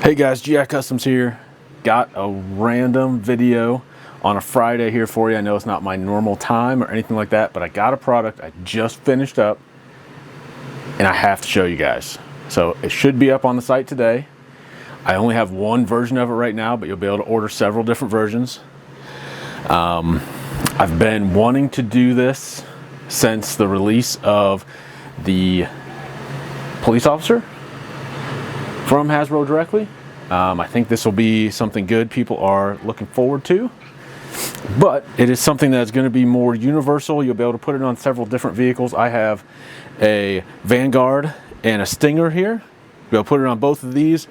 Hey guys, GI Customs here. Got a random video on a Friday here for you. I know it's not my normal time or anything like that, but I got a product I just finished up and I have to show you guys. So it should be up on the site today. I only have one version of it right now, but you'll be able to order several different versions. I've been wanting to do this since the release of the police officer from Hasbro directly. I think this will be something good people are looking forward to, but it is something that's going to be more universal. You'll be able to put it on several different vehicles. I have a Vanguard and a Stinger here. You'll be able to put it on both of these,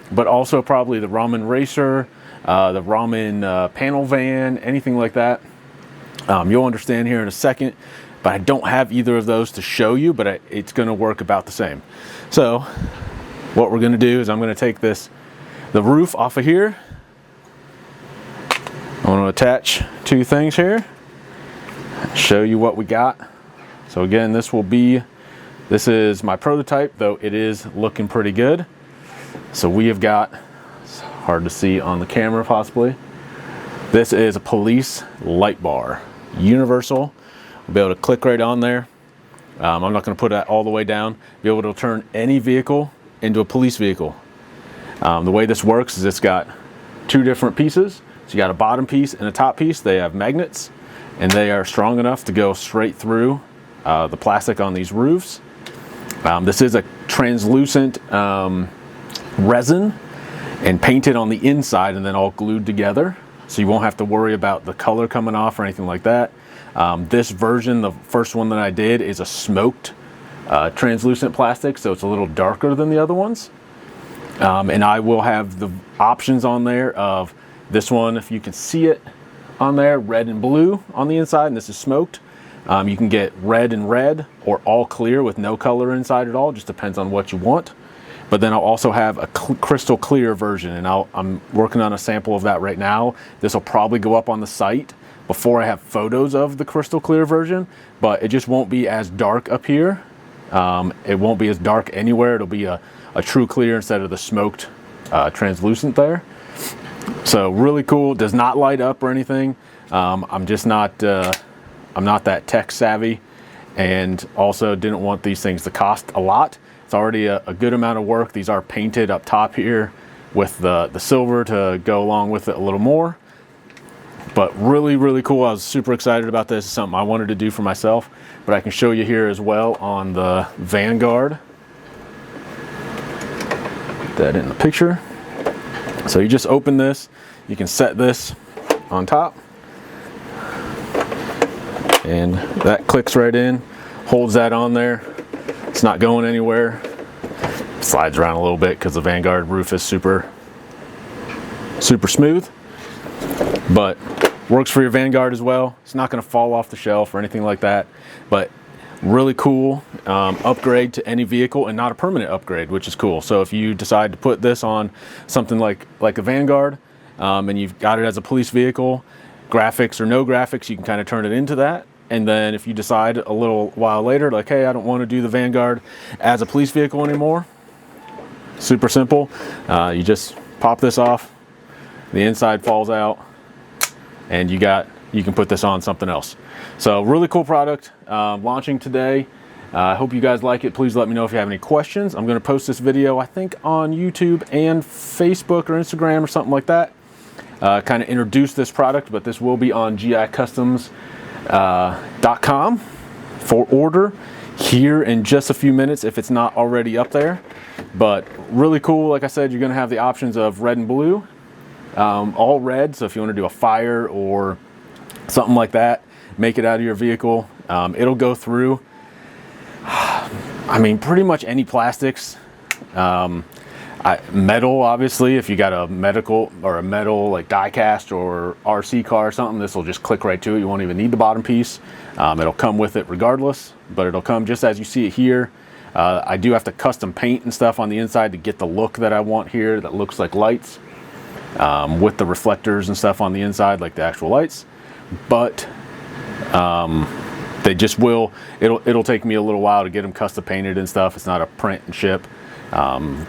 but also probably the Ramen Racer, the Ramen panel van, anything like that. You'll understand here in a second, but I don't have either of those to show you, but it's going to work about the same. So what we're going to do is I'm going to take the roof off of here. I'm going to attach two things here, show you what we got. So again, this is my prototype, though it is looking pretty good. So we have got, it's hard to see on the camera possibly, this is a police light bar, universal. We'll be able to click right on there. I'm not going to put that all the way down. Be able to turn any vehicle into a police vehicle. The way this works is it's got two different pieces. So you got a bottom piece and a top piece. They have magnets and they are strong enough to go straight through the plastic on these roofs. This is a translucent resin and painted on the inside and then all glued together. So you won't have to worry about the color coming off or anything like that. This version, the first one that I did, is a smoked translucent plastic, so it's a little darker than the other ones. And I will have the options on there of this one, if you can see it on there, red and blue on the inside, and this is smoked. You can get red and red or all clear with no color inside at all, just depends on what you want. But then I'll also have a crystal clear version, and I'm working on a sample of that right now. This will probably go up on the site before I have photos of the crystal clear version, but it just won't be as dark up here. It won't be as dark anywhere. It'll be a true clear instead of the smoked translucent there. So really cool. Does not light up or anything. I'm just not I'm not that tech savvy, and also didn't want these things to cost a lot. It's already a good amount of work. These are painted up top here with the silver to go along with it a little more. But really cool. I was super excited about this. It's something I wanted to do for myself, but I can show you here as well on the Vanguard. Put that in the picture. So you just open this, you can set this on top, and that clicks right in, holds that on there. It's not going anywhere. It slides around a little bit because the Vanguard roof is super smooth, but works for your Vanguard as well. It's not going to fall off the shelf or anything like that, but really cool upgrade to any vehicle, and not a permanent upgrade, which is cool. So if you decide to put this on something like a Vanguard, and you've got it as a police vehicle, graphics or no graphics, you can kind of turn it into that. And then if you decide a little while later, like, hey, I don't want to do the Vanguard as a police vehicle anymore, super simple. You just pop this off, the inside falls out, and you can put this on something else. So really cool product, launching today. I hope you guys like it. Please let me know if you have any questions. I'm going to post this video, I think, on YouTube and Facebook or Instagram or something like that. Kind of introduce this product, but this will be on gicustoms.com for order here in just a few minutes if it's not already up there. But really cool. Like I said, you're going to have the options of red and blue. All red, so if you want to do a fire or something like that, make it out of your vehicle. It'll go through, I mean, pretty much any plastics. Metal, obviously, if you got a metal like die cast or RC car or something, this will just click right to it. You won't even need the bottom piece. It'll come with it regardless, but it'll come just as you see it here. I do have to custom paint and stuff on the inside to get the look that I want here that looks like lights. With the reflectors and stuff on the inside, like the actual lights, but they just will. It'll take me a little while to get them custom painted and stuff. It's not a print and ship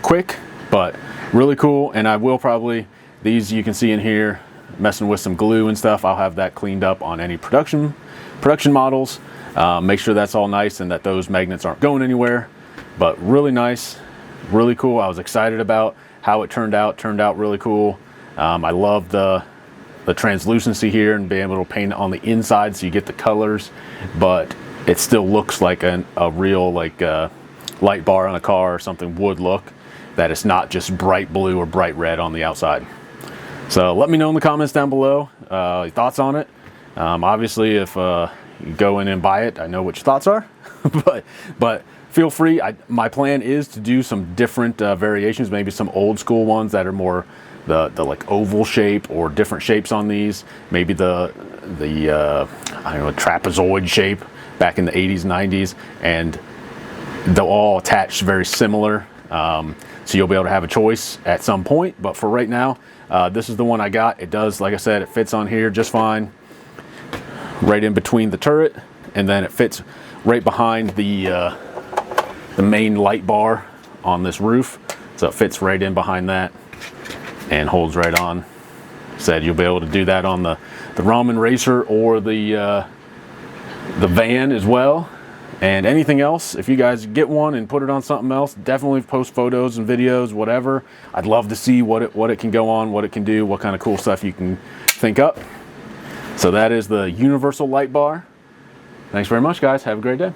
quick, But really cool, and I will probably, these you can see in here, messing with some glue and stuff. I'll have that cleaned up on any production models. Make sure that's all nice and that those magnets aren't going anywhere. But really nice, really cool. I was excited about how it turned out. Turned out really cool. I love the translucency here and being able to paint it on the inside so you get the colors, but it still looks like a real light bar on a car or something would look, that it's not just bright blue or bright red on the outside. So let me know in the comments down below your thoughts on it. Obviously, if you go in and buy it, I know what your thoughts are, but feel free. My plan is to do some different variations, maybe some old school ones that are more the like oval shape or different shapes on these. Maybe the I don't know, trapezoid shape back in the 80s, 90s, and they'll all attach very similar. So you'll be able to have a choice at some point. But for right now, this is the one I got. It does, like I said, it fits on here just fine, right in between the turret, and then it fits right behind the main light bar on this roof. So it fits right in behind that and holds right on. Said you'll be able to do that on the Ramen Racer or the van as well. And anything else, if you guys get one and put it on something else, definitely post photos and videos, whatever. I'd love to see what it can go on, what it can do, what kind of cool stuff you can think up. So that is the universal light bar. Thanks very much, guys. Have a great day.